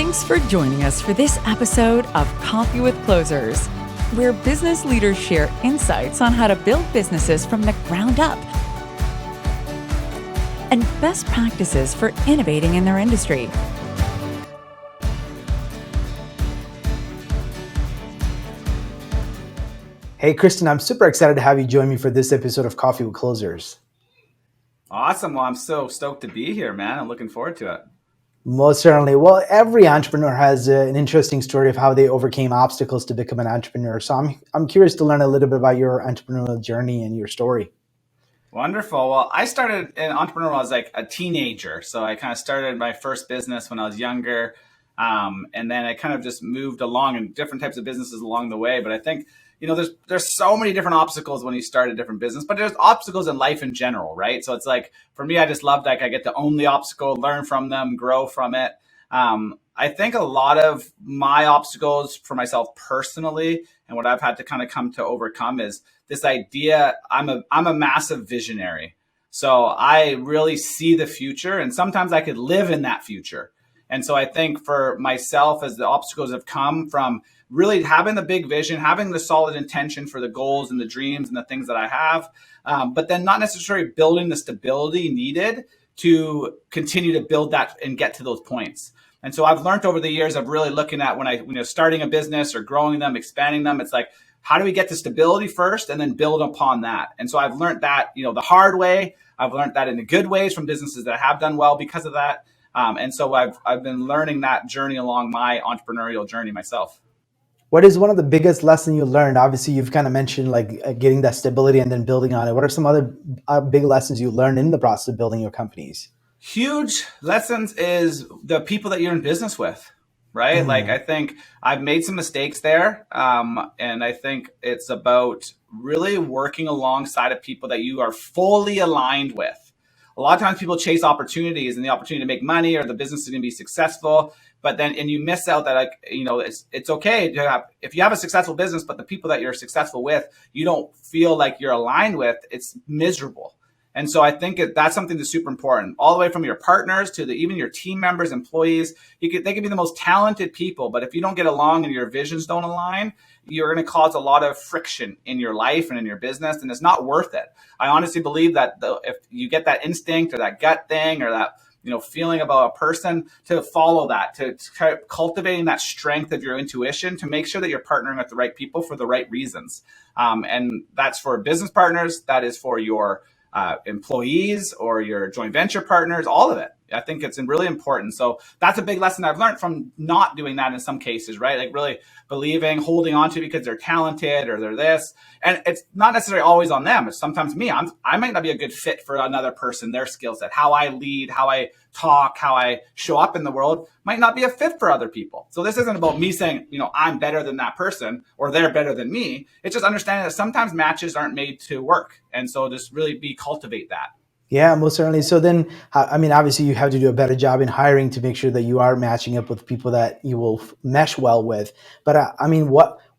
Thanks for joining us for this episode of Coffee with Closers, where business leaders share insights on how to build businesses from the ground up and best practices for innovating in their industry. Hey, Christan, I'm super excited to have you join me for this episode of Coffee with Closers. Awesome. Well, I'm so stoked to be here, man. I'm looking forward to it. Most certainly. Well, every entrepreneur has an interesting story of how they overcame obstacles to become an entrepreneur. So I'm curious to learn a little bit about your entrepreneurial journey and your story. Wonderful. Well, I started an entrepreneur when I was like a teenager. So I kind of started my first business when I was younger. And then I kind of just moved along in different types of businesses along the way. But I think, there's so many different obstacles when you start a different business, but there's obstacles in life in general, right? So it's like, for me, I just love I get to own the obstacle, learn from them, grow from it. I think a lot of my obstacles for myself personally, and what I've had to kind of come to overcome is this idea. I'm a massive visionary. So I really see the future, and sometimes I could live in that future. And so I think for myself, as the obstacles have come from really having the big vision, having the solid intention for the goals and the dreams and the things that I have, but then not necessarily building the stability needed to continue to build that and get to those points. And so I've learned over the years of really looking at when starting a business or growing them, expanding them, it's like, how do we get to stability first and then build upon that? And so I've learned that, the hard way. I've learned that in the good ways from businesses that have done well because of that. And so I've been learning that journey along my entrepreneurial journey myself. What is one of the biggest lessons you learned? Obviously, you've kind of mentioned getting that stability and then building on it. What are some other big lessons you learned in the process of building your companies? Huge lessons is the people that you're in business with, right? Mm-hmm. Like, I think I've made some mistakes there. And I think it's about really working alongside of people that you are fully aligned with. A lot of times people chase opportunities and the opportunity to make money or the business is going to be successful, but then, and you miss out that it's okay to have, if you have a successful business, but the people that you're successful with, you don't feel like you're aligned with, it's miserable. And so I think that's something that's super important, all the way from your partners to even your team members, employees. They can be the most talented people, but if you don't get along and your visions don't align, you're going to cause a lot of friction in your life and in your business, and it's not worth it. I honestly believe that if you get that instinct or that gut thing or that feeling about a person, to follow that, to cultivating that strength of your intuition, to make sure that you're partnering with the right people for the right reasons. And that's for business partners. That is for your employees or your joint venture partners, all of it. I think it's really important. So that's a big lesson I've learned from not doing that in some cases, right? Like really believing, holding on to because they're talented or they're this. And it's not necessarily always on them. It's sometimes me. I might not be a good fit for another person, their skill set, how I lead, how I talk, how I show up in the world might not be a fit for other people. So this isn't about me saying, I'm better than that person or they're better than me. It's just understanding that sometimes matches aren't made to work. And so just really cultivate that. Yeah, most certainly. So then, obviously you have to do a better job in hiring to make sure that you are matching up with people that you will mesh well with. But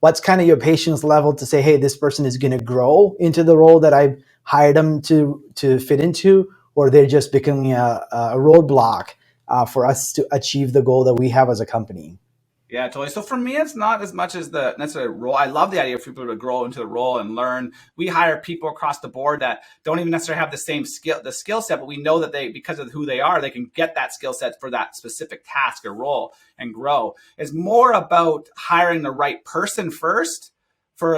what's kind of your patience level to say, hey, this person is going to grow into the role that I've hired them to fit into, or they're just becoming a roadblock for us to achieve the goal that we have as a company? Yeah, totally. So for me, it's not as much as the necessary role. I love the idea of people to grow into the role and learn. We hire people across the board that don't even necessarily have the same skill set, but we know that because of who they are, they can get that skill set for that specific task or role and grow. It's more about hiring the right person first for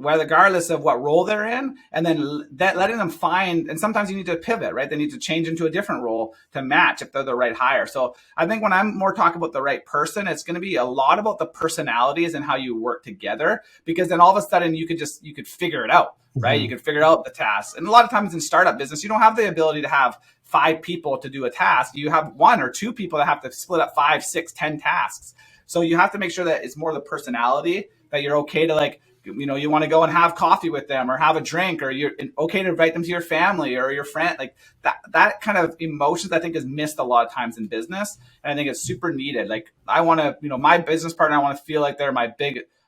regardless of what role they're in, and then letting them find, and sometimes you need to pivot, right? They need to change into a different role to match if they're the right hire. So I think when I'm more talking about the right person, it's going to be a lot about the personalities and how you work together, because then all of a sudden you could figure it out, right? Mm-hmm. You could figure out the tasks. And a lot of times in startup business, you don't have the ability to have 5 people to do a task. You have 1 or 2 people that have to split up 5, 6, 10 tasks. So you have to make sure that it's more the personality, that you're okay to you want to go and have coffee with them or have a drink, or you're okay to invite them to your family or your friend. Like that kind of emotions I think is missed a lot of times in business. And I think it's super needed. Like I want to, my business partner, I want to feel like they're my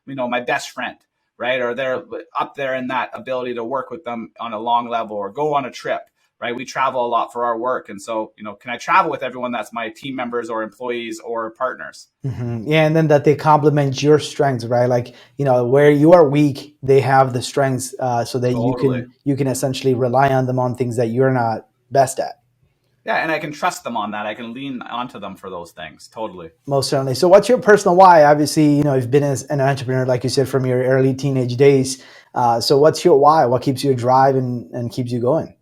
my best friend, right? Or they're up there in that ability to work with them on a long level or go on a trip. right? We travel a lot for our work. And so, can I travel with everyone that's my team members or employees or partners? Yeah, and then that they complement your strengths, right? Like, where you are weak, they have the strengths, so that Totally. you can essentially rely on them on things that you're not best at. Yeah. And I can trust them on that. I can lean onto them for those things. Totally. Most certainly. So, what's your personal why? Obviously, you've been as an entrepreneur, like you said, from your early teenage days. So, what's your why? What keeps you drive and keeps you going?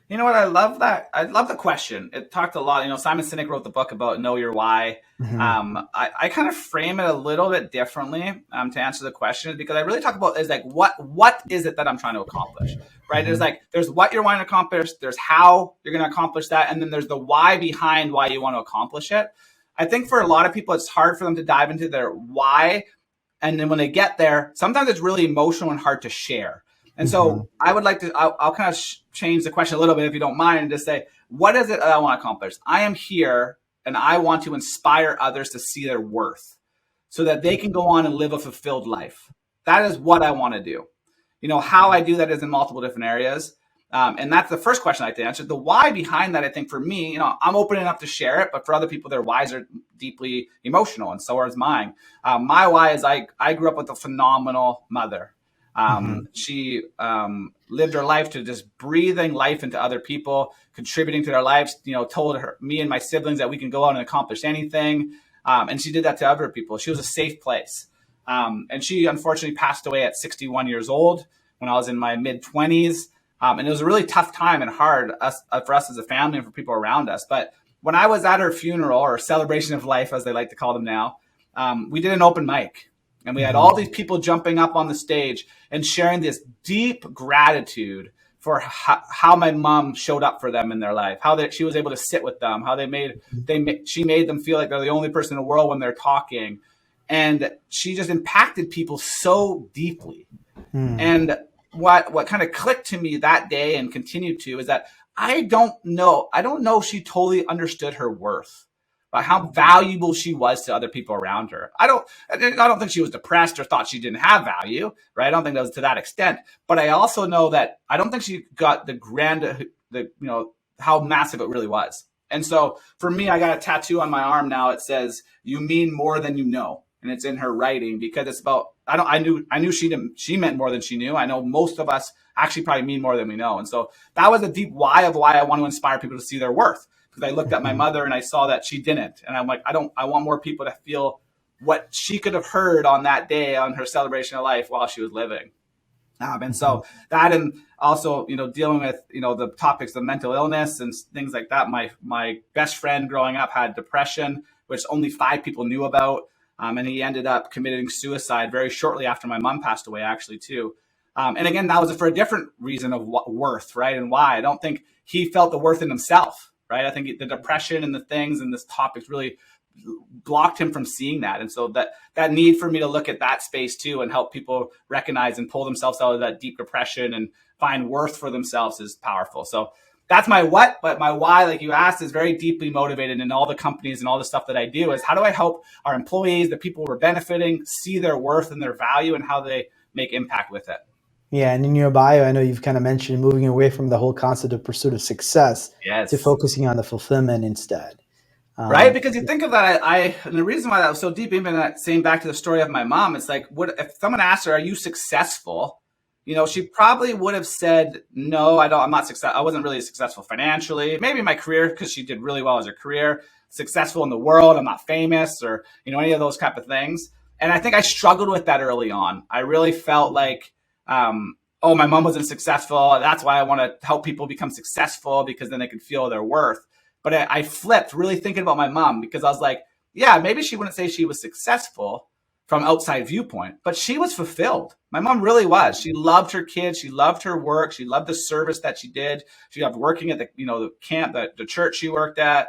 You know what? I love that. I love the question. It talked a lot. Simon Sinek wrote the book about Know Your Why. Mm-hmm. I kind of frame it a little bit differently to answer the question, because I really talk about is like what is it that I'm trying to accomplish, right? Mm-hmm. There's what you're wanting to accomplish, there's how you're going to accomplish that, and then there's the why behind why you want to accomplish it. I think for a lot of people, it's hard for them to dive into their why, and then when they get there, sometimes it's really emotional and hard to share. And Mm-hmm. so I would like to, I'll kind of change the question a little bit, if you don't mind, and just say, what is it that I want to accomplish? I am here and I want to inspire others to see their worth so that they can go on and live a fulfilled life. That is what I want to do. How I do that is in multiple different areas. And that's the first question I like to answer. The why behind that, I think for me, I'm open enough to share it, but for other people, their whys are deeply emotional, and so is mine. My why is I grew up with a phenomenal mother. Mm-hmm. She lived her life to just breathing life into other people, contributing to their lives, told me and my siblings that we can go out and accomplish anything. And she did that to other people. She was a safe place. And she unfortunately passed away at 61 years old when I was in my mid 20s. And it was a really tough time and hard for us as a family and for people around us. But when I was at her funeral, or celebration of life, as they like to call them now, we did an open mic. And we had all these people jumping up on the stage and sharing this deep gratitude for how my mom showed up for them in their life, how she was able to sit with them, how she made them feel like they're the only person in the world when they're talking. And she just impacted people so deeply. Mm-hmm. And what kind of clicked to me that day and continued to is that I don't know if she totally understood her worth, but how valuable she was to other people around her. I don't think she was depressed or thought she didn't have value, right? I don't think that was to that extent. But I also know that I don't think she got how massive it really was. And so for me, I got a tattoo on my arm now. It says, "You mean more than you know." And it's in her writing, because it's about, I knew she meant more than she knew. I know most of us actually probably mean more than we know. And so that was a deep why of why I want to inspire people to see their worth. Because I looked at my mother and I saw that she didn't. And I'm like, I want more people to feel what she could have heard on that day on her celebration of life while she was living. And so that, and also, dealing with, the topics of mental illness and things like that. My best friend growing up had depression, which only 5 people knew about. And he ended up committing suicide very shortly after my mom passed away, actually, too. And again, that was for a different reason of worth, right? And why. I don't think he felt the worth in himself, right? I think the depression and the things and this topics really blocked him from seeing that. And so that need for me to look at that space too and help people recognize and pull themselves out of that deep depression and find worth for themselves is powerful. So that's my what, but my why, like you asked, is very deeply motivated in all the companies and all the stuff that I do is how do I help our employees, the people who are benefiting, see their worth and their value and how they make impact with it. Yeah, and in your bio, I know you've kind of mentioned moving away from the whole concept of pursuit of success to Yes. focusing on the fulfillment instead. Right? Because you think of that, and the reason why that was so deep, even that saying back to the story of my mom, it's like, what if someone asked her, "Are you successful?" She probably would have said, "No, I'm not successful. I wasn't really successful financially. Maybe in my career, because she did really well as her career. Successful in the world, I'm not famous, or any of those type of things." And I think I struggled with that early on. I really felt like, oh, my mom wasn't successful. That's why I want to help people become successful, because then they can feel their worth. But I flipped, really thinking about my mom, because I was like, yeah, maybe she wouldn't say she was successful from outside viewpoint, but she was fulfilled. My mom really was. She loved her kids. She loved her work. She loved the service that she did. She loved working at the camp, the church she worked at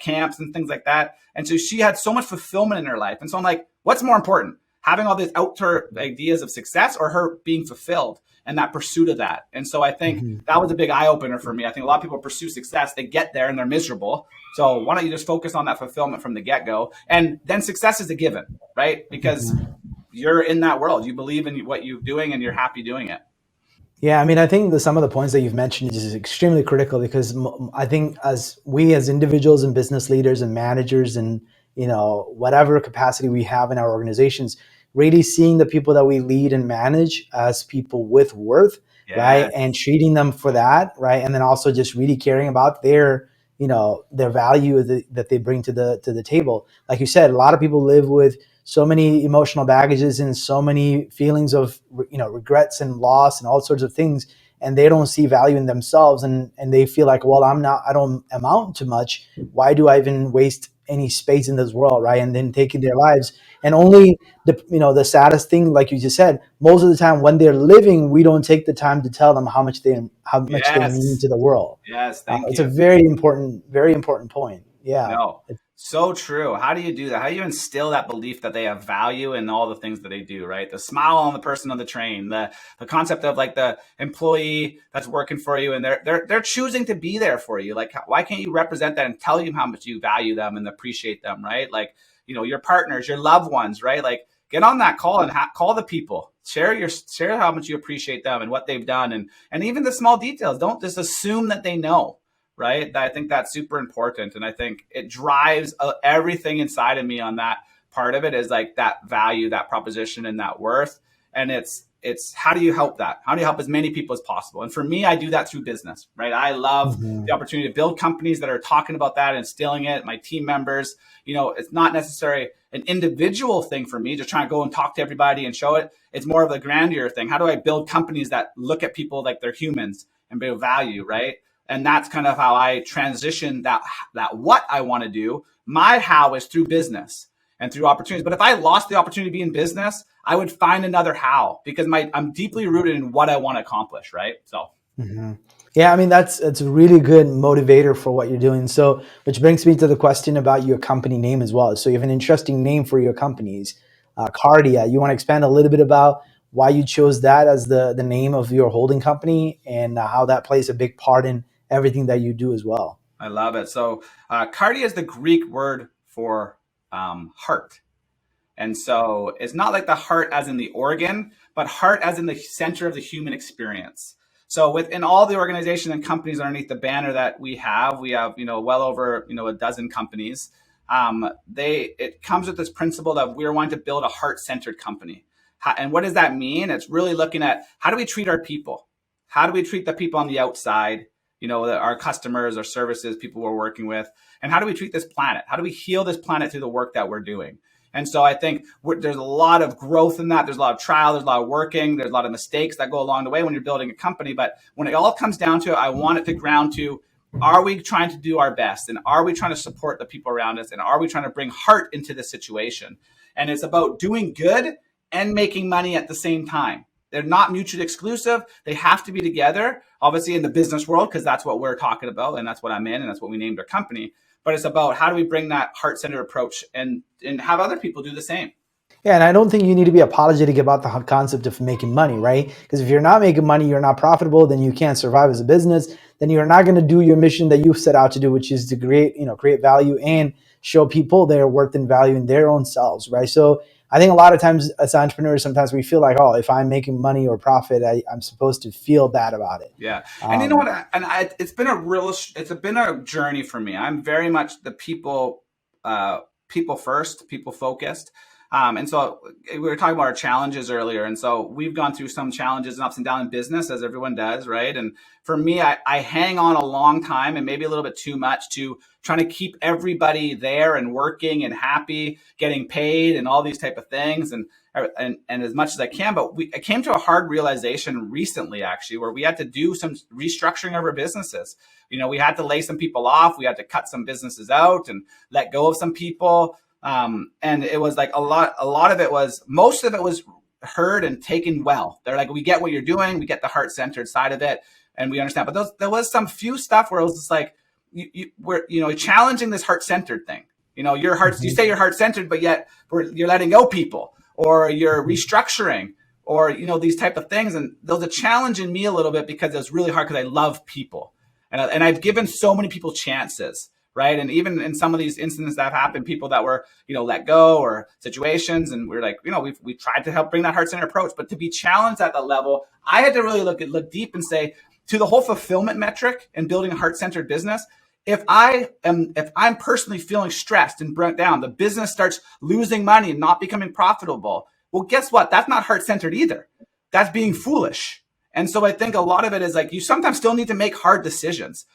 camps and things like that. And so she had so much fulfillment in her life. And so I'm like, what's more important? Having all these outer ideas of success, or her being fulfilled and that pursuit of that? And so I think that was a big eye opener for me. I think a lot of people pursue success, they get there and they're miserable. So why don't you just focus on that fulfillment from the get-go? And then success is a given, right? Because you're in that world. You believe in what you're doing and you're happy doing it. Yeah, I mean, I think some of the points that you've mentioned is extremely critical because I think as individuals and business leaders and managers and whatever capacity we have in our organizations, really seeing the people that we lead and manage as people with worth, right, and Yes. treating them for that, right, and then also just really caring about their value that they bring to the table. Like you said, a lot of people live with so many emotional baggages and so many feelings of regrets and loss and all sorts of things, and they don't see value in themselves, and they feel like, well, I don't amount to much, why do I even waste any space in this world, right? And then taking their lives. And only the saddest thing, like you just said, most of the time when they're living, we don't take the time to tell them how much they mean Yes. to the world. Yes. Thank It's a you. very important point. Yeah. No, so true. How do you do that? How do you instill that belief that they have value in all the things that they do, right? The smile on the person on the train, the concept of like the employee that's working for you and they're choosing to be there for you. Like, why can't you represent that and tell them how much you value them and appreciate them, right? Like, your partners, your loved ones, right? Like, get on that call and call the people. Share how much you appreciate them and what they've done, and even the small details. Don't just assume that they know, right? I think that's super important. And I think it drives everything inside of me on that part of it is like that value, that proposition, and that worth. And it's how do you help that? How do you help as many people as possible? And for me, I do that through business, right? I love Mhm. the opportunity to build companies that are talking about that and instilling it. My team members, it's not necessarily an individual thing for me to try and go and talk to everybody and show it. It's more of a grandeur thing. How do I build companies that look at people like they're humans and build value, right? And that's kind of how I transition that what I want to do. My how is through business and through opportunities. But if I lost the opportunity to be in business, I would find another how because I'm deeply rooted in what I want to accomplish, right? So Mhm. Yeah, I mean that's a really good motivator for what you're doing. So, which brings me to the question about your company name as well. So, you have an interesting name for your companies, Kardia. You want to expand a little bit about why you chose that as the name of your holding company and how that plays a big part in everything that you do as well. I love it. So cardia is the Greek word for heart. And so it's not like the heart as in the organ, but heart as in the center of the human experience. So within all the organizations and companies underneath the banner that we have, well over a dozen companies. It comes with this principle that we're wanting to build a heart-centered company. And what does that mean? It's really looking at how do we treat our people? How do we treat the people on the outside? Our customers, our services, people we're working with, and how do we treat this planet? How do we heal this planet through the work that we're doing? And so I think there's a lot of growth in that. There's a lot of trial. There's a lot of working. There's a lot of mistakes that go along the way when you're building a company. But when it all comes down to it, I want it to ground to, are we trying to do our best? And are we trying to support the people around us? And are we trying to bring heart into the situation? And it's about doing good and making money at the same time. They're not mutually exclusive. They have to be together, obviously in the business world, because that's what we're talking about. And that's what I'm in. And that's what we named our company. But it's about how do we bring that heart-centered approach and have other people do the same. Yeah, and I don't think you need to be apologetic about the concept of making money, right? Because if you're not making money, you're not profitable, then you can't survive as a business. Then you're not going to do your mission that you set out to do, which is to create value and show people their worth and value in their own selves, right? So I think a lot of times as entrepreneurs, sometimes we feel like, oh, if I'm making money or profit, I'm supposed to feel bad about it. Yeah, and you know what? It's been a journey for me. I'm very much the people first, people focused. And so we were talking about our challenges earlier. And so we've gone through some challenges and ups and downs in business as everyone does. Right. And for me, I hang on a long time and maybe a little bit too much to trying to keep everybody there and working and happy, getting paid and all these type of things. And as much as I can, but I came to a hard realization recently, actually, where we had to do some restructuring of our businesses. We had to lay some people off. We had to cut some businesses out and let go of some people. And it was like most of it was heard and taken well. They're like, we get what you're doing. We get the heart-centered side of it. And we understand. But there was some few stuff where it was just like, we're challenging this heart-centered thing. You say you're heart-centered, but yet you're letting go people, or you're restructuring, or these type of things. And there was a challenge in me a little bit because it was really hard because I love people, and I've given so many people chances, right? And even in some of these incidents that have happened, people that were, let go or situations, and we're like, we tried to help bring that heart-centered approach, but to be challenged at that level, I had to really look deep and say, to the whole fulfillment metric and building a heart-centered business, if I'm personally feeling stressed and burnt down, the business starts losing money and not becoming profitable. Well, guess what? That's not heart-centered either. That's being foolish. And so I think a lot of it is like, you sometimes still need to make hard decisions.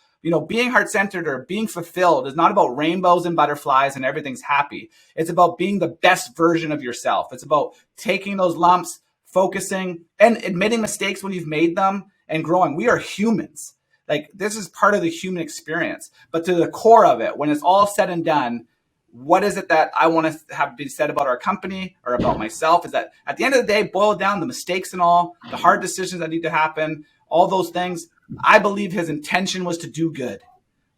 Being heart-centered or being fulfilled is not about rainbows and butterflies and everything's happy. It's about being the best version of yourself. It's about taking those lumps, focusing, and admitting mistakes when you've made them and growing. We are humans. Like, this is part of the human experience. But to the core of it, when it's all said and done, what is it that I want to have be said about our company or about myself? Is that at the end of the day, boil down the mistakes and all, the hard decisions that need to happen, all those things. I believe his intention was to do good,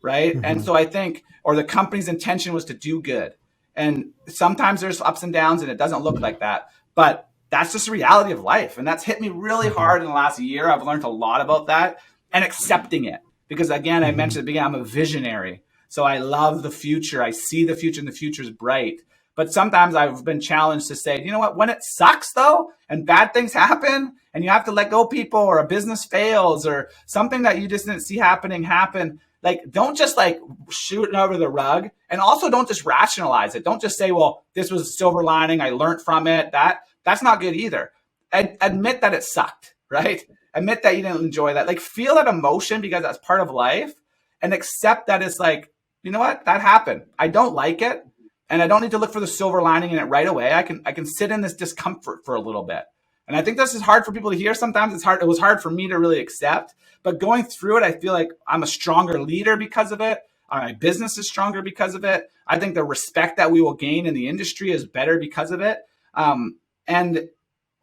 right? Mm-hmm. And so I think, or the company's intention was to do good. And sometimes there's ups and downs and it doesn't look like that. But that's just the reality of life. And that's hit me really hard in the last year. I've learned a lot about that and accepting it. Because again, I mentioned at the beginning, I'm a visionary. So I love the future. I see the future and the future is bright. But sometimes I've been challenged to say, you know what, when it sucks though, and bad things happen, and you have to let go people, or a business fails, or something that you just didn't see happen, like, don't just like shoot it over the rug. And also don't just rationalize it. Don't just say, well, this was a silver lining, I learned from it. That's not good either. Admit that it sucked, right? Admit that you didn't enjoy that. Like, feel that emotion because that's part of life, and accept that it's like, you know what, that happened. I don't like it. And I don't need to look for the silver lining in it right away. I can sit in this discomfort for a little bit. And I think this is hard for people to hear. Sometimes it's hard. It was hard for me to really accept, but going through it, I feel like I'm a stronger leader because of it. My business is stronger because of it. I think the respect that we will gain in the industry is better because of it. And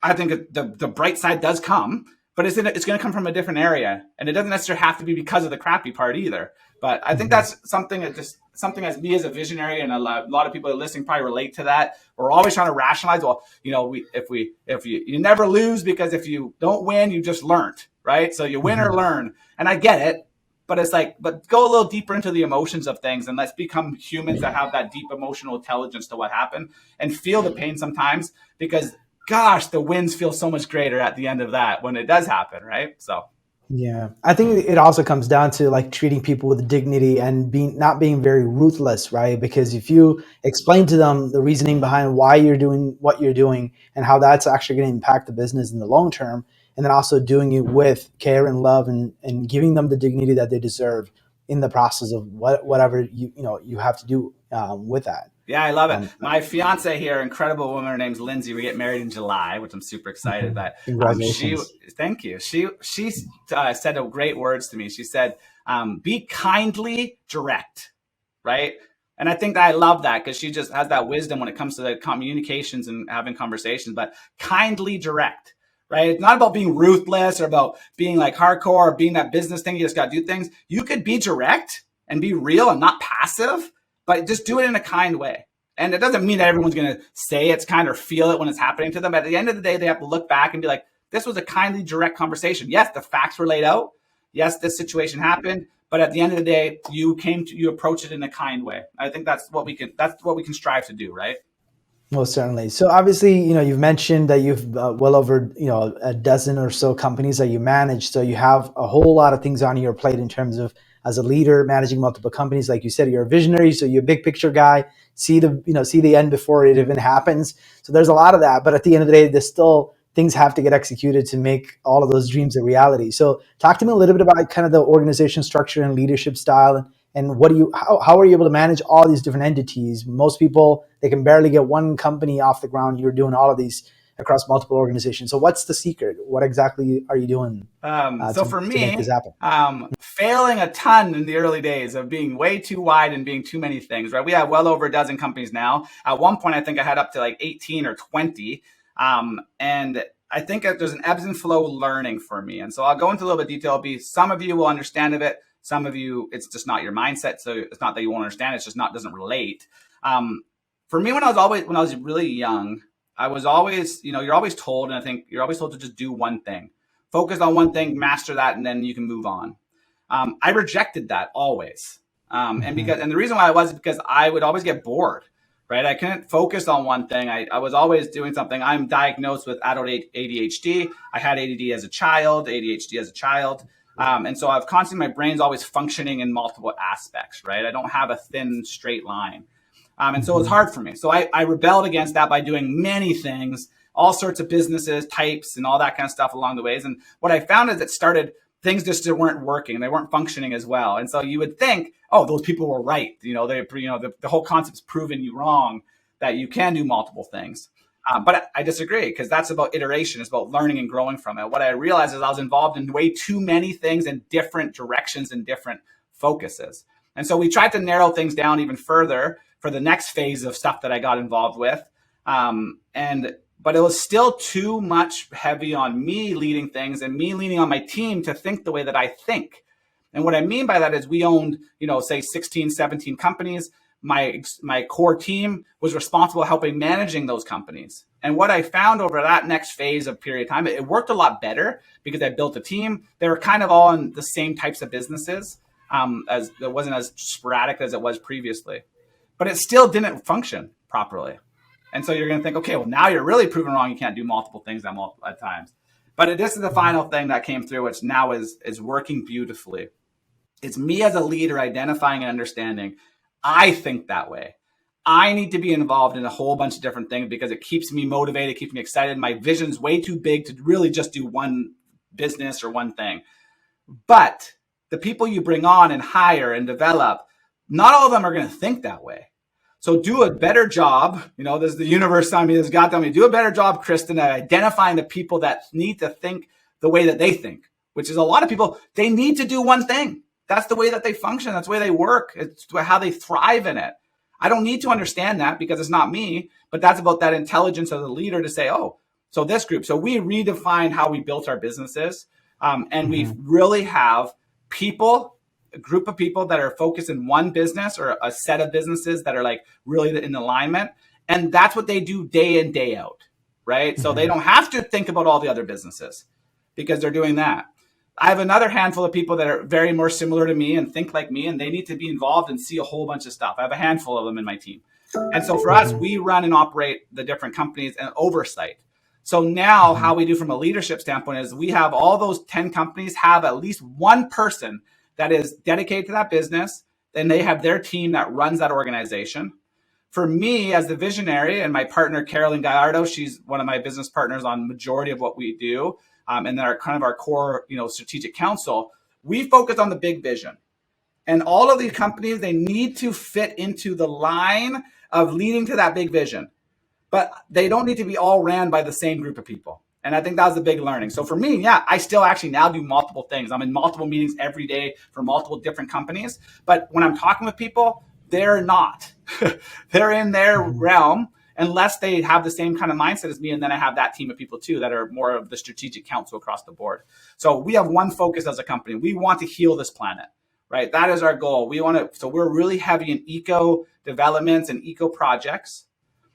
I think the bright side does come, but it's going to come from a different area. And it doesn't necessarily have to be because of the crappy part either. But I think that's something as me as a visionary, and a lot of people that are listening probably relate to that. We're always trying to rationalize. Well, if you never lose, because if you don't win, you just learned, right? So you win or learn, and I get it. But it's like, but go a little deeper into the emotions of things, and let's become humans that have that deep emotional intelligence to what happened and feel the pain sometimes, because gosh, the wins feel so much greater at the end of that when it does happen, right? So. Yeah, I think it also comes down to like treating people with dignity and not being very ruthless, right? Because if you explain to them the reasoning behind why you're doing what you're doing and how that's actually going to impact the business in the long term, and then also doing it with care and love and giving them the dignity that they deserve in the process of whatever you have to do with that. Yeah, I love it. My fiance here, incredible woman, her name's Lindsay. We get married in July, which I'm super excited about. Congratulations. Thank you. She said great words to me. She said, be kindly direct, right? And I think that I love that because she just has that wisdom when it comes to the communications and having conversations, but kindly direct, right? It's not about being ruthless or about being like hardcore or being that business thing. You just got to do things. You could be direct and be real and not passive, but just do it in a kind way. And it doesn't mean that everyone's going to say it's kind or feel it when it's happening to them. At the end of the day, they have to look back and be like, this was a kindly, direct conversation. Yes, the facts were laid out. Yes, this situation happened. But at the end of the day, you approach it in a kind way. I think that's what we can strive to do, right? Most certainly. So obviously, you've mentioned that you've well over, a dozen or so companies that you manage. So you have a whole lot of things on your plate in terms of, as a leader managing multiple companies. Like you said, you're a visionary, so you're a big picture guy, see the end before it even happens. So there's a lot of that, but at the end of the day, there's still things have to get executed to make all of those dreams a reality. So talk to me a little bit about kind of the organization structure and leadership style, and how are you able to manage all these different entities? Most people, they can barely get one company off the ground. You're doing all of these across multiple organizations. So what's the secret? What exactly are you doing for me, to make this happen? Failing a ton in the early days of being way too wide and being too many things, right? We have well over a dozen companies now. At one point, I think I had up to like 18 or 20. And I think that there's an ebbs and flow learning for me. And so I'll go into a little bit of detail. Some of you will understand of it. Some of you, it's just not your mindset. So it's not that you won't understand. It's just doesn't relate. For me, when I was really young, I was always, you're always told, and I think you're always told to just do one thing, focus on one thing, master that, and then you can move on. I rejected that always. And the reason why I was is because I would always get bored, right? I couldn't focus on one thing. I was always doing something. I'm diagnosed with adult ADHD. I had ADD as a child, ADHD as a child. And so I've constantly, my brain's always functioning in multiple aspects, right? I don't have a thin straight line. And so it's hard for me. So I rebelled against that by doing many things, all sorts of businesses, types, and all that kind of stuff along the ways. And what I found is things just weren't working. They weren't functioning as well. And so you would think, oh, those people were right. The whole concept's proven you wrong, that you can do multiple things. But I disagree, because that's about iteration. It's about learning and growing from it. What I realized is I was involved in way too many things in different directions and different focuses. And so we tried to narrow things down even further for the next phase of stuff that I got involved with. But it was still too much heavy on me leading things and me leaning on my team to think the way that I think. And what I mean by that is we owned, say 16, 17 companies. My core team was responsible helping managing those companies. And what I found over that next phase of period of time, it worked a lot better because I built a team. They were kind of all in the same types of businesses, as it wasn't as sporadic as it was previously, but it still didn't function properly. And so you're going to think, okay, well, now you're really proven wrong. You can't do multiple things at times. But this is the final thing that came through, which now is working beautifully. It's me as a leader identifying and understanding. I think that way. I need to be involved in a whole bunch of different things because it keeps me motivated, keeps me excited. My vision's way too big to really just do one business or one thing. But the people you bring on and hire and develop, not all of them are going to think that way. So do a better job. There's the universe telling me, there's God telling me, do a better job, Christan, at identifying the people that need to think the way that they think, which is a lot of people, they need to do one thing. That's the way that they function. That's the way they work. It's how they thrive in it. I don't need to understand that because it's not me, but that's about that intelligence of the leader to say, oh, so this group. So we redefined how we built our businesses. And we really have a group of people that are focused in one business or a set of businesses that are like really in alignment. And that's what they do day in, day out, right? So they don't have to think about all the other businesses because they're doing that. I have another handful of people that are very more similar to me and think like me, and they need to be involved and see a whole bunch of stuff. I have a handful of them in my team. And so for us, we run and operate the different companies and oversight. So now how we do from a leadership standpoint is we have all those 10 companies have at least one person that is dedicated to that business, and they have their team that runs that organization. For me, as the visionary, and my partner, Carolyn Gallardo, she's one of my business partners on majority of what we do, and then our core, strategic council, we focus on the big vision. And all of these companies, they need to fit into the line of leading to that big vision. But they don't need to be all ran by the same group of people. And I think that was the big learning. So for me, I still actually now do multiple things. I'm in multiple meetings every day for multiple different companies. But when I'm talking with people, they're not. They're in their realm unless they have the same kind of mindset as me. And then I have that team of people too that are more of the strategic council across the board. So we have one focus as a company. We want to heal this planet, right? That is our goal. So we're really heavy in eco developments and eco projects.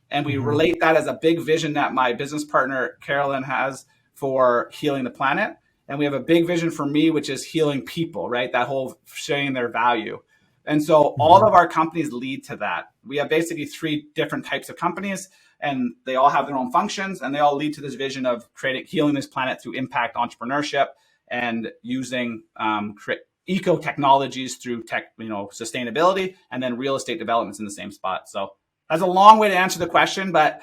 And we relate that as a big vision that my business partner, Carolyn, has for healing the planet. And we have a big vision for me, which is healing people, right? That whole sharing their value. And so all of our companies lead to that. We have basically 3 different types of companies, and they all have their own functions, and they all lead to this vision of healing this planet through impact entrepreneurship and using eco technologies through sustainability, and then real estate developments in the same spot. So that's a long way to answer the question, but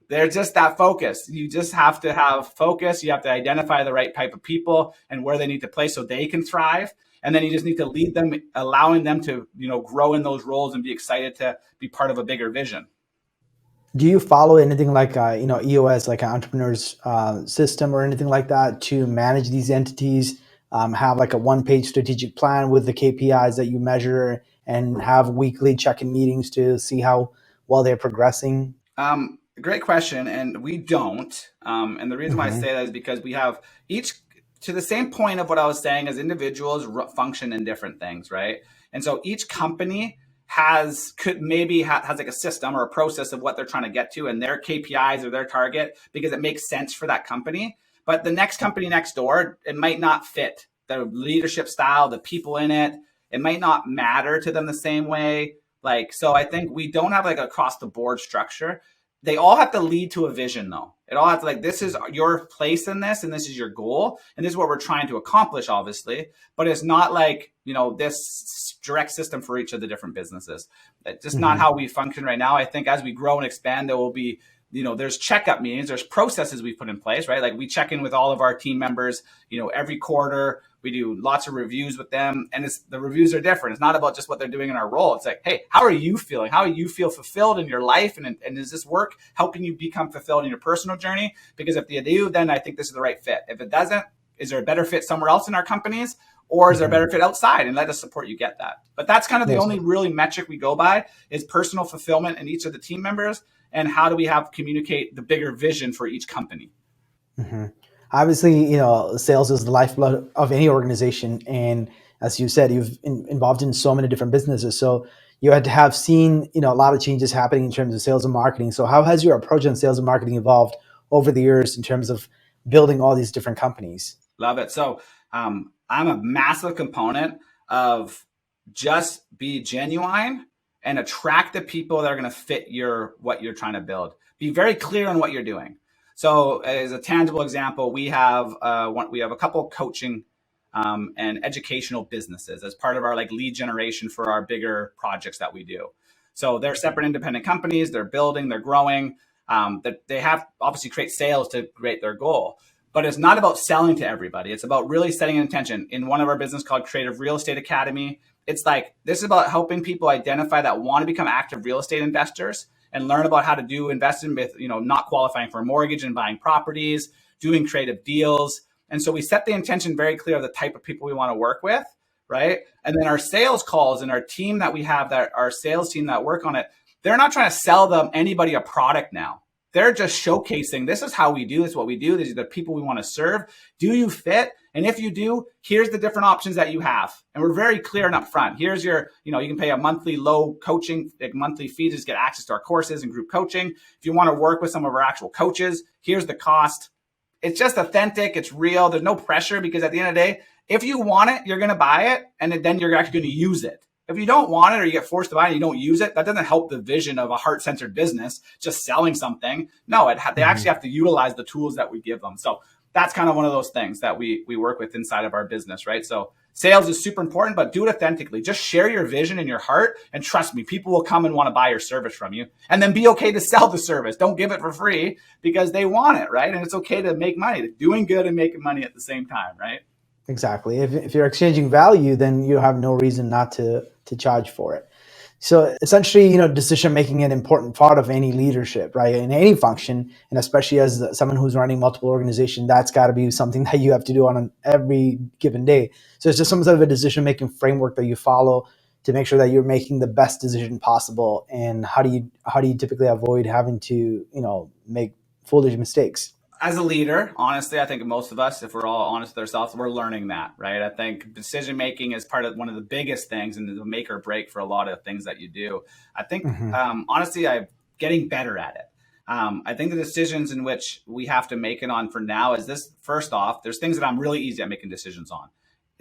they're just that focus. You just have to have focus. You have to identify the right type of people and where they need to play so they can thrive. And then you just need to lead them, allowing them to, grow in those roles and be excited to be part of a bigger vision. Do you follow anything like, EOS, like an entrepreneur's system or anything like that to manage these entities? Have like a one-page strategic plan with the KPIs that you measure and have weekly check-in meetings to see how well they're progressing? Great question. And we don't. And the reason why I say that is because we have each, to the same point of what I was saying, as individuals function in different things, right? And so each company has like a system or a process of what they're trying to get to and their KPIs or their target because it makes sense for that company. But the next company next door, it might not fit the leadership style, the people in it. It might not matter to them the same way. Like, so I think we don't have like across the board structure. They all have to lead to a vision though. It all has to like, this is your place in this, and this is your goal. And this is what we're trying to accomplish, obviously, but it's not like, this direct system for each of the different businesses. It's just not how we function right now. I think as we grow and expand, there will be, there's checkup meetings, there's processes we put in place, right? Like we check in with all of our team members, every quarter. We do lots of reviews with them, and the reviews are different. It's not about just what they're doing in our role. It's like, hey, how are you feeling? How do you feel fulfilled in your life? And is this work helping you become fulfilled in your personal journey? Because if you do, then I think this is the right fit. If it doesn't, is there a better fit somewhere else in our companies? Or is there a better fit outside? And let us support you get that. But that's kind of the only really metric we go by is personal fulfillment in each of the team members. And how do we communicate the bigger vision for each company? Obviously, sales is the lifeblood of any organization. And as you said, you've involved in so many different businesses. So you had to have seen, a lot of changes happening in terms of sales and marketing. So how has your approach on sales and marketing evolved over the years in terms of building all these different companies? Love it. So I'm a massive component of just be genuine and attract the people that are going to fit what you're trying to build. Be very clear on what you're doing. So as a tangible example, we have a couple coaching and educational businesses as part of our lead generation for our bigger projects that we do. So they're separate independent companies. They're building, they're growing. They have obviously create sales to create their goal. But it's not about selling to everybody. It's about really setting an intention. In one of our business called Creative Real Estate Academy, it's like this is about helping people identify that want to become active real estate investors and learn about how to do investment with, not qualifying for a mortgage and buying properties, doing creative deals. And so we set the intention very clear of the type of people we want to work with, right? And then our sales calls and our team that we have, our sales team that work on it, they're not trying to sell anybody a product now. They're just showcasing, this is how we do, this is what we do. These are the people we want to serve. Do you fit? And if you do, here's the different options that you have. And we're very clear and upfront. Here's your, you can pay a monthly low coaching, monthly fee to just get access to our courses and group coaching. If you want to work with some of our actual coaches, here's the cost. It's just authentic. It's real. There's no pressure because at the end of the day, if you want it, you're going to buy it. And then you're actually going to use it. If you don't want it or you get forced to buy it and you don't use it, that doesn't help the vision of a heart-centered business, just selling something. No, they actually have to utilize the tools that we give them. So that's kind of one of those things that we work with inside of our business, right? So sales is super important, but do it authentically. Just share your vision in your heart. And trust me, people will come and want to buy your service from you. And then be okay to sell the service. Don't give it for free because they want it, right? And it's okay to make money. Doing good and making money at the same time, right? Exactly. If you're exchanging value, then you have no reason not to charge for it. So essentially, decision making is an important part of any leadership, right? In any function, and especially as someone who's running multiple organizations, that's got to be something that you have to do on every given day. So it's just some sort of a decision making framework that you follow to make sure that you're making the best decision possible. And how do you typically avoid having to make foolish mistakes? As a leader, honestly, I think most of us, if we're all honest with ourselves, we're learning that, right? I think decision making is part of one of the biggest things and the make or break for a lot of things that you do. I think, honestly, I'm getting better at it. I think the decisions in which we have to make it on for now is this. First off, there's things that I'm really easy at making decisions on.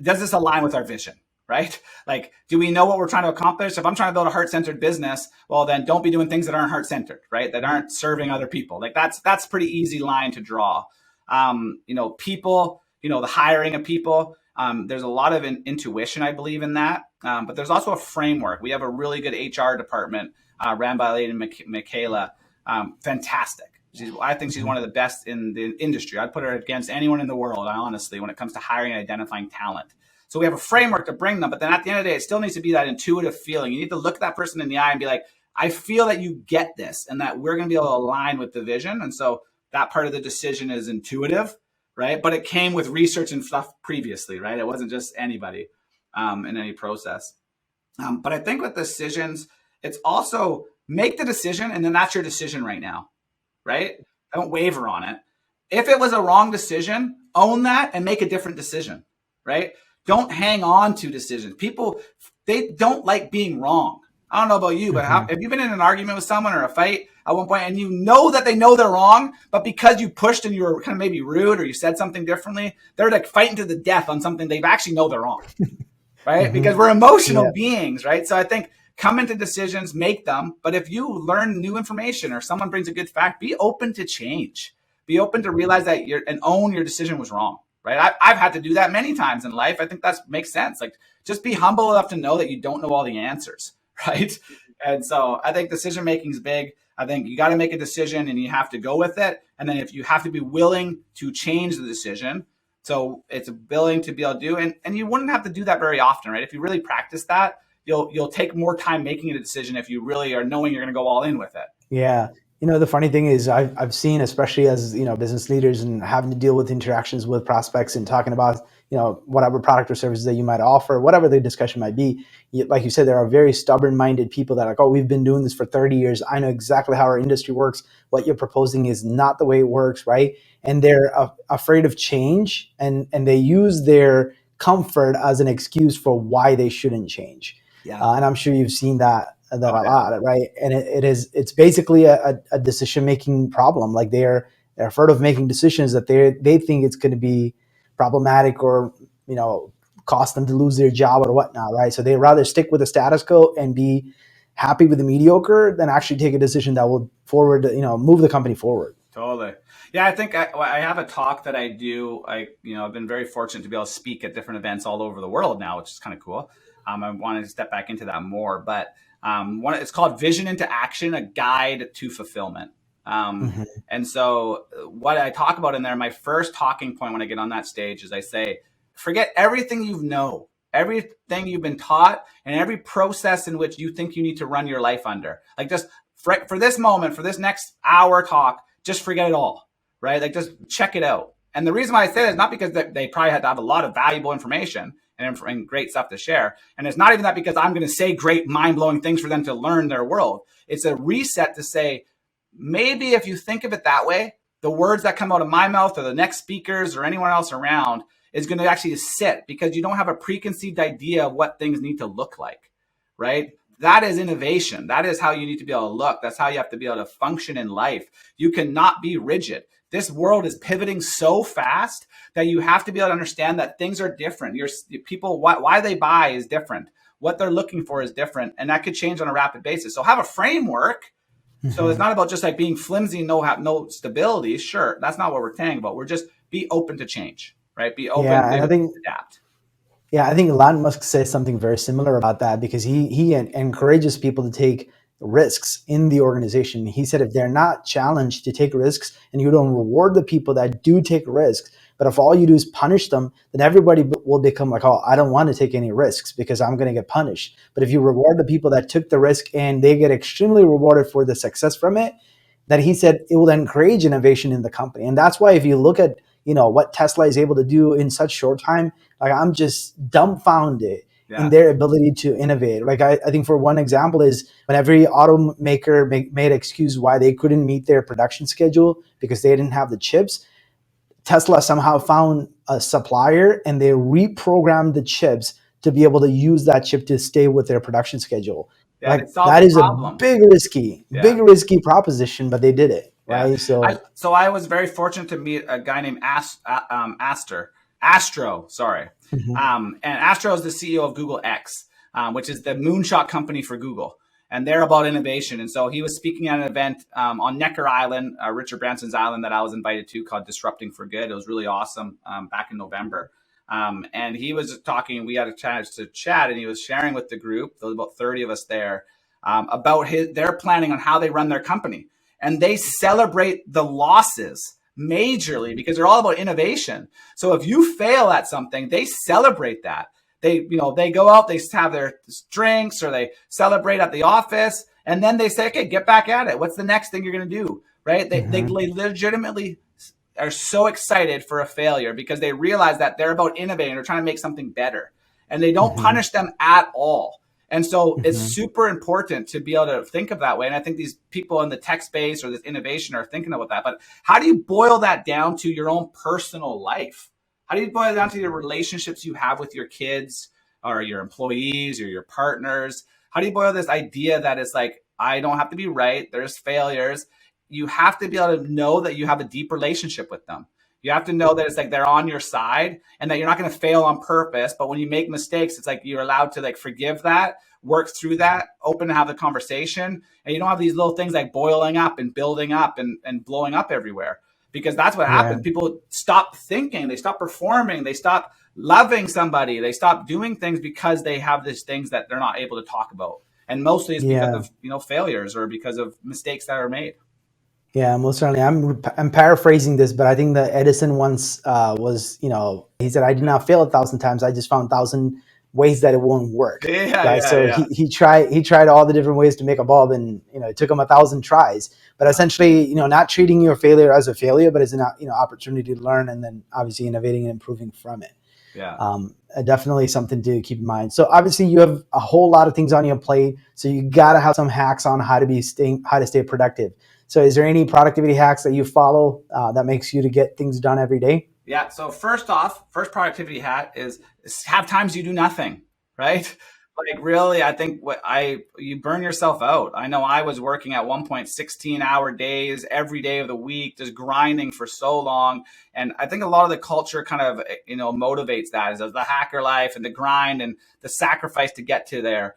Does this align with our vision? Right? Like, do we know what we're trying to accomplish? If I'm trying to build a heart-centered business, well, then don't be doing things that aren't heart-centered, right? That aren't serving other people. Like that's pretty easy line to draw. People, the hiring of people, there's a lot of intuition, I believe in that. But there's also a framework. We have a really good HR department ran by a lady, Michaela. Fantastic. I think she's one of the best in the industry. I'd put her against anyone in the world, honestly, when it comes to hiring and identifying talent. So we have a framework to bring them, but then at the end of the day, it still needs to be that intuitive feeling. You need to look that person in the eye and be like, I feel that you get this and that we're going to be able to align with the vision. And so that part of the decision is intuitive, right? But it came with research and stuff previously, right? It wasn't just anybody in any process. But I think with decisions, it's also make the decision and then that's your decision right now, right? Don't waver on it. If it was a wrong decision, own that and make a different decision, right? Don't hang on to decisions. People, they don't like being wrong. I don't know about you, but have you been in an argument with someone or a fight at one point and you know that they know they're wrong, but because you pushed and you were kind of maybe rude or you said something differently, they're like fighting to the death on something they actually know they're wrong. right? Because we're emotional Yeah. beings, right? So I think come into decisions, make them. But if you learn new information or someone brings a good fact, be open to change. Be open to realize that and own your decision was wrong, right? I've had to do that many times in life. I think that makes sense. Like, just be humble enough to know that you don't know all the answers, right? And so I think decision making is big. I think you got to make a decision and you have to go with it. And then if you have to be willing to change the decision, so it's willing to be able to do, and you wouldn't have to do that very often, right? If you really practice that, you'll take more time making a decision if you really are knowing you're going to go all in with it. Yeah. The funny thing is I've seen, especially as, business leaders and having to deal with interactions with prospects and talking about, whatever product or services that you might offer, whatever the discussion might be. Like you said, there are very stubborn minded people that are like, oh, we've been doing this for 30 years. I know exactly how our industry works. What you're proposing is not the way it works. Right. And they're afraid of change, and they use their comfort as an excuse for why they shouldn't change. Yeah. And I'm sure you've seen that a lot, right? And it's basically a decision-making problem. Like they're afraid of making decisions that they think it's going to be problematic or, cost them to lose their job or whatnot, right? So they rather stick with the status quo and be happy with the mediocre than actually take a decision that will move the company forward. Totally. Yeah, I think I have a talk that I do. I've been very fortunate to be able to speak at different events all over the world now, which is kind of cool. I wanted to step back into that more, but it's called Vision into Action, a Guide to Fulfillment. And so what I talk about in there, my first talking point when I get on that stage is I say, forget everything you know, everything you've been taught, and every process in which you think you need to run your life under. Like, just for this moment, for this next hour talk, just forget it all, right? Like, just check it out. And the reason why I say that is not because they probably had to have a lot of valuable information and great stuff to share. And it's not even that because I'm going to say great mind-blowing things for them to learn their world. It's a reset to say, maybe if you think of it that way, the words that come out of my mouth or the next speakers or anyone else around is going to actually sit, because you don't have a preconceived idea of what things need to look like, right? That is innovation. That is how you need to be able to look. That's how you have to be able to function in life. You cannot be rigid. This world is pivoting so fast that you have to be able to understand that things are different. People, why they buy is different. What they're looking for is different. And that could change on a rapid basis. So have a framework. So it's not about just like being flimsy and no stability. Sure, that's not what we're saying about. We're just be open to change, right? Be open to adapt. Yeah, I think Elon Musk says something very similar about that, because he encourages people to take risks in the organization. He said if they're not challenged to take risks and you don't reward the people that do take risks, but if all you do is punish them, then everybody will become like, oh, I don't want to take any risks because I'm going to get punished. But if you reward the people that took the risk and they get extremely rewarded for the success from it, that he said it will encourage innovation in the company. And that's why if you look at what Tesla is able to do in such short time, like I'm just dumbfounded in their ability to innovate. Like I think for one example is when every automaker made excuse why they couldn't meet their production schedule because they didn't have the chips, Tesla somehow found a supplier and they reprogrammed the chips to be able to use that chip to stay with their production schedule. Yeah, like that is a big risky proposition, but they did it. Right. Yeah. So I was very fortunate to meet a guy named Astro. Sorry. And Astro is the CEO of Google X, which is the moonshot company for Google. And they're about innovation. And so he was speaking at an event on Necker Island, Richard Branson's island, that I was invited to, called Disrupting for Good. It was really awesome back in November. And he was talking, we had a chance to chat, and he was sharing with the group, there was about 30 of us there, about their planning on how they run their company. And they celebrate the losses majorly because they're all about innovation. So if you fail at something, they celebrate that. They go out, they have their drinks, or they celebrate at the office, and then they say, okay, get back at it. What's the next thing you're going to do? Right? They legitimately are so excited for a failure because they realize that they're about innovating. They're trying to make something better, and they don't punish them at all. And so it's super important to be able to think of that way. And I think these people in the tech space or this innovation are thinking about that. But how do you boil that down to your own personal life? How do you boil it down to your relationships you have with your kids or your employees or your partners? How do you boil this idea that it's like, I don't have to be right, there's failures. You have to be able to know that you have a deep relationship with them. You have to know that it's like they're on your side and that you're not going to fail on purpose. But when you make mistakes, it's like you're allowed to like forgive that, work through that, open to have the conversation. And you don't have these little things like boiling up and building up and blowing up everywhere, because that's what Yeah. happens. People stop thinking, they stop performing, they stop loving somebody, they stop doing things because they have these things that they're not able to talk about. And mostly it's because Yeah. of, failures or because of mistakes that are made. Yeah, most certainly. I'm paraphrasing this, but I think that Edison once was, he said, "I did not fail 1,000 times. I just found 1,000 ways that it won't work." Yeah, Right. yeah, So yeah. he tried all the different ways to make a bulb, and it took him 1,000 tries. But essentially, not treating your failure as a failure, but as an opportunity to learn, and then obviously innovating and improving from it. Yeah. Definitely something to keep in mind. So obviously you have a whole lot of things on your plate. So you got to have some hacks on how to stay productive. So is there any productivity hacks that you follow that makes you to get things done every day? Yeah. So first productivity hack is have times you do nothing, right? Like really, I think you burn yourself out. I know I was working at one point 16-hour days every day of the week, just grinding for so long. And I think a lot of the culture kind of, motivates that, is the hacker life and the grind and the sacrifice to get to there.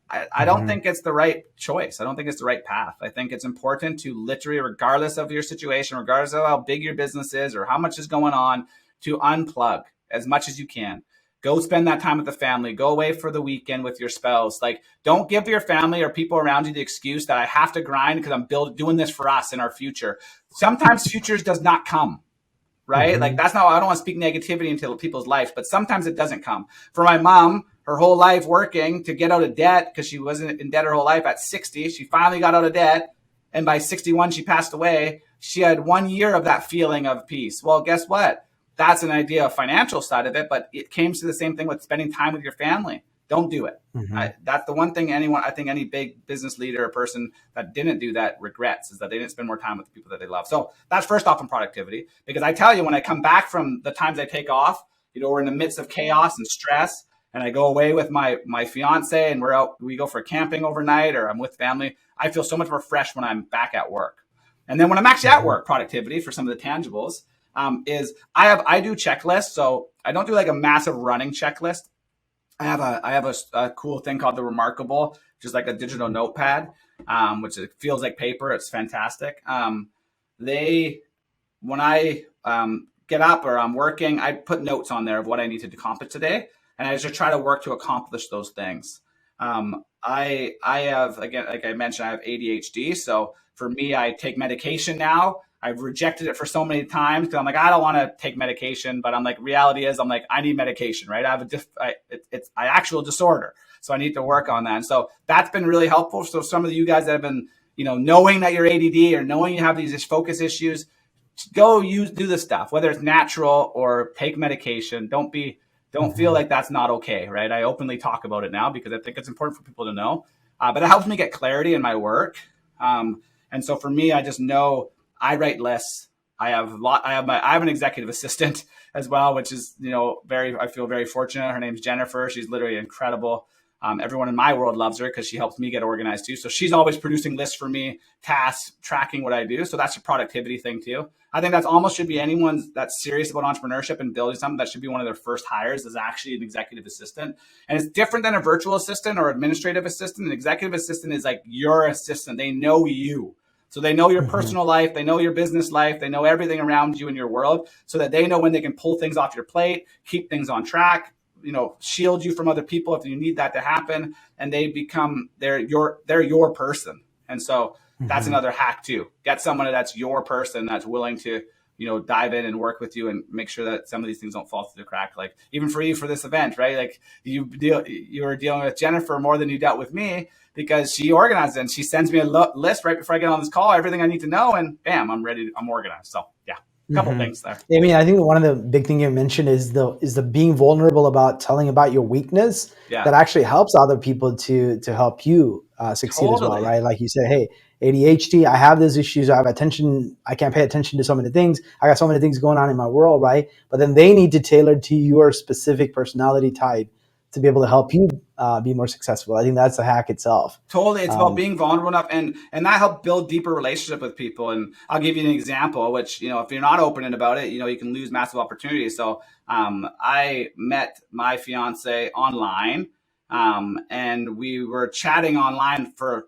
I don't think it's the right choice. I don't think it's the right path. I think it's important to literally, regardless of your situation, regardless of how big your business is or how much is going on, to unplug as much as you can. Go spend that time with the family. Go away for the weekend with your spouse. Like, don't give your family or people around you the excuse that I have to grind because I'm doing this for us in our future. Sometimes futures does not come, right? Like that's not, I don't want to speak negativity into people's lives, but sometimes it doesn't come. For my mom, her whole life working to get out of debt, because she wasn't in debt her whole life, at 60, she finally got out of debt. And by 61, she passed away. She had 1 year of that feeling of peace. Well, guess what? That's an idea of financial side of it, but it came to the same thing with spending time with your family. Don't do it. That's the one thing I think any big business leader or person that didn't do that regrets, is that they didn't spend more time with the people that they love. So that's first off in productivity, because I tell you, when I come back from the times I take off, we're in the midst of chaos and stress, and I go away with my fiance and we go for camping overnight, or I'm with family, I feel so much more fresh when I'm back at work. And then when I'm actually at work, productivity for some of the tangibles is I do checklists. So I don't do like a massive running checklist. I have a cool thing called the Remarkable, which is like a digital notepad, which it feels like paper. It's fantastic. When I get up or I'm working, I put notes on there of what I need to accomplish today, and I just try to work to accomplish those things. I have, again, like I mentioned, I have ADHD, so for me, I take medication now. I've rejected it for so many times because I'm like, I don't want to take medication, but I'm like, reality is, I'm like, I need medication, right? I have it's an actual disorder, so I need to work on that. And so that's been really helpful. So some of you guys that have been, knowing that you're ADD or knowing you have these focus issues, do this stuff, whether it's natural or take medication. Don't feel like that's not okay, right? I openly talk about it now because I think it's important for people to know. But it helps me get clarity in my work. And so for me, I just know I write lists. I have an executive assistant as well, which is, I feel very fortunate. Her name's Jennifer. She's literally incredible. Everyone in my world loves her because she helps me get organized too. So she's always producing lists for me, tasks, tracking what I do. So that's a productivity thing too. I think that's almost should be anyone that's serious about entrepreneurship and building something, that should be one of their first hires, is actually an executive assistant. And it's different than a virtual assistant or administrative assistant. An executive assistant is like your assistant. They know you. So they know your personal life, they know your business life, they know everything around you in your world, so that they know when they can pull things off your plate, keep things on track, shield you from other people if you need that to happen, and they're your person. And so that's another hack too. Get someone that's your person, that's willing to, dive in and work with you and make sure that some of these things don't fall through the crack. Like even for you for this event, right? Like you were dealing with Jennifer more than you dealt with me, because she organized it and she sends me a list right before I get on this call, everything I need to know, and bam, I'm ready. I'm organized. So yeah, a couple things there. I mean, I think one of the big things you mentioned is the being vulnerable about telling about your weakness. Yeah. That actually helps other people to help you succeed as well, right? Like you said, hey, ADHD, I have those issues. I can't pay attention to so many things. I got so many things going on in my world, right? But then they need to tailor to your specific personality type to be able to help you be more successful. I think that's the hack itself. Totally. It's about being vulnerable enough, and that helped build deeper relationship with people. And I'll give you an example, which, if you're not open about it, you can lose massive opportunities. So I met my fiance online, and we were chatting online for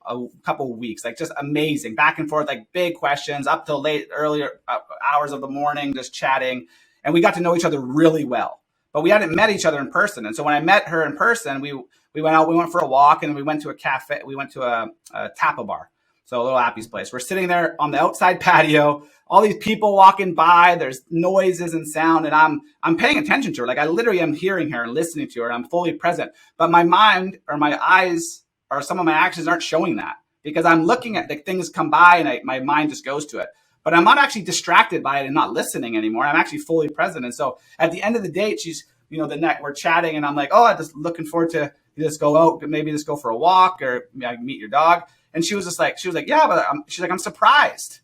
a couple of weeks, like just amazing, back and forth, like big questions up till earlier hours of the morning, just chatting. And we got to know each other really well, but we hadn't met each other in person. And so when I met her in person, we went out, we went for a walk, and we went to a cafe. We went to a tapa bar. So a little Appy's place. We're sitting there on the outside patio, all these people walking by, there's noises and sound, and I'm paying attention to her. Like I literally am hearing her and listening to her. I'm fully present, but my mind or my eyes or some of my actions aren't showing that, because I'm looking at the things come by and my mind just goes to it. But I'm not actually distracted by it and not listening anymore. I'm actually fully present. And so at the end of the date, she's, we're chatting, and I'm like, oh, I'm just looking forward to just go out, maybe just go for a walk, or meet your dog. And she was like, yeah, but I'm surprised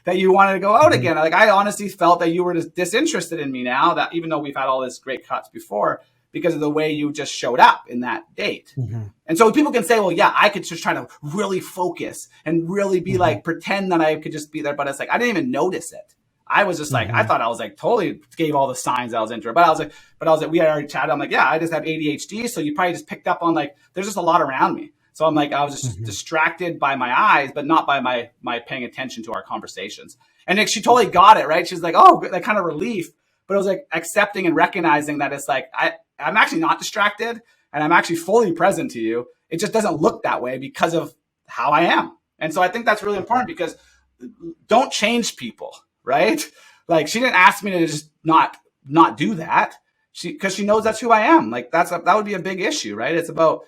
that you wanted to go out again. Like, I honestly felt that you were just disinterested in me now, that even though we've had all this great cuts before, because of the way you just showed up in that date. Mm-hmm. And so people can say, well, yeah, I could just try to really focus and really be like, pretend that I could just be there. But it's like, I didn't even notice it. I was just like, I thought I was like, totally gave all the signs I was into her. But I was like, we had already chatted. I'm like, yeah, I just have ADHD. So you probably just picked up on like, there's just a lot around me. So I'm like, I was just distracted by my eyes, but not by my paying attention to our conversations. And like, she totally got it, right? She's like, oh, that kind of relief. But it was like accepting and recognizing that it's like, I'm actually not distracted, and I'm actually fully present to you. It just doesn't look that way because of how I am. And so I think that's really important, because don't change people, right? Like, she didn't ask me to just not do that. Because she knows that's who I am. Like that would be a big issue, right? It's about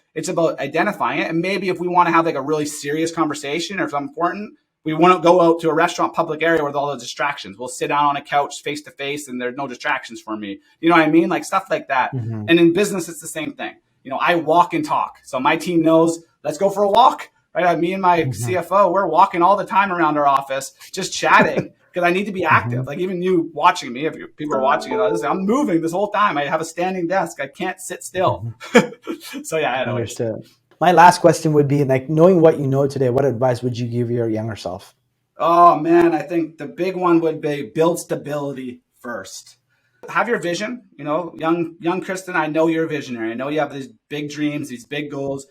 identifying it. And maybe if we want to have like a really serious conversation or something important, we won't go out to a restaurant, public area with all the distractions. We'll sit down on a couch face to face, and there's no distractions for me. You know what I mean? Like stuff like that. Mm-hmm. And in business, it's the same thing. I walk and talk. So my team knows, let's go for a walk, right? Me and my CFO, we're walking all the time around our office, just chatting. Because I need to be active. Like even you watching me, if people are watching it, I'm moving this whole time. I have a standing desk. I can't sit still. So yeah, I understood. My last question would be, like, knowing what you know today, what advice would you give your younger self? Oh man, I think the big one would be build stability first. Have your vision. Young Christan, I know you're a visionary. I know you have these big dreams, these big goals.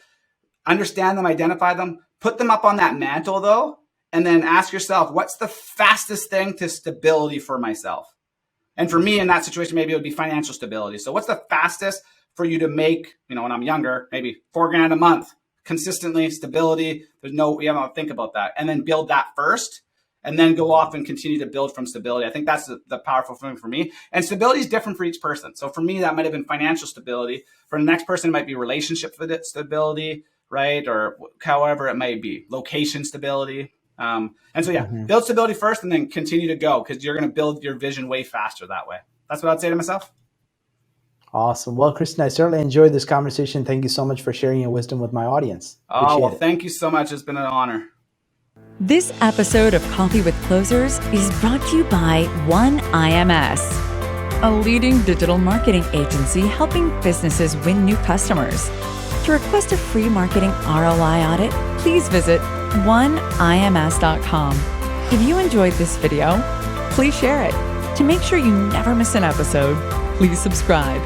Understand them, identify them, put them up on that mantle though. And then ask yourself, what's the fastest thing to stability for myself? And for me in that situation, maybe it would be financial stability. So what's the fastest for you to make, when I'm younger, maybe $4,000 a month, consistently, stability. We haven't to think about that. And then build that first, and then go off and continue to build from stability. I think that's the powerful thing for me. And stability is different for each person. So for me, that might have been financial stability. For the next person, it might be relationship stability, right? Or however it might be, location stability. And so, build stability first, and then continue to go, because you're going to build your vision way faster that way. That's what I'd say to myself. Awesome. Well, Christan, I certainly enjoyed this conversation. Thank you so much for sharing your wisdom with my audience. Thank you so much. It's been an honor. This episode of Coffee with Closers is brought to you by One IMS, a leading digital marketing agency helping businesses win new customers. To request a free marketing ROI audit, please visit oneims.com. If you enjoyed this video, please share it. To make sure you never miss an episode, please subscribe.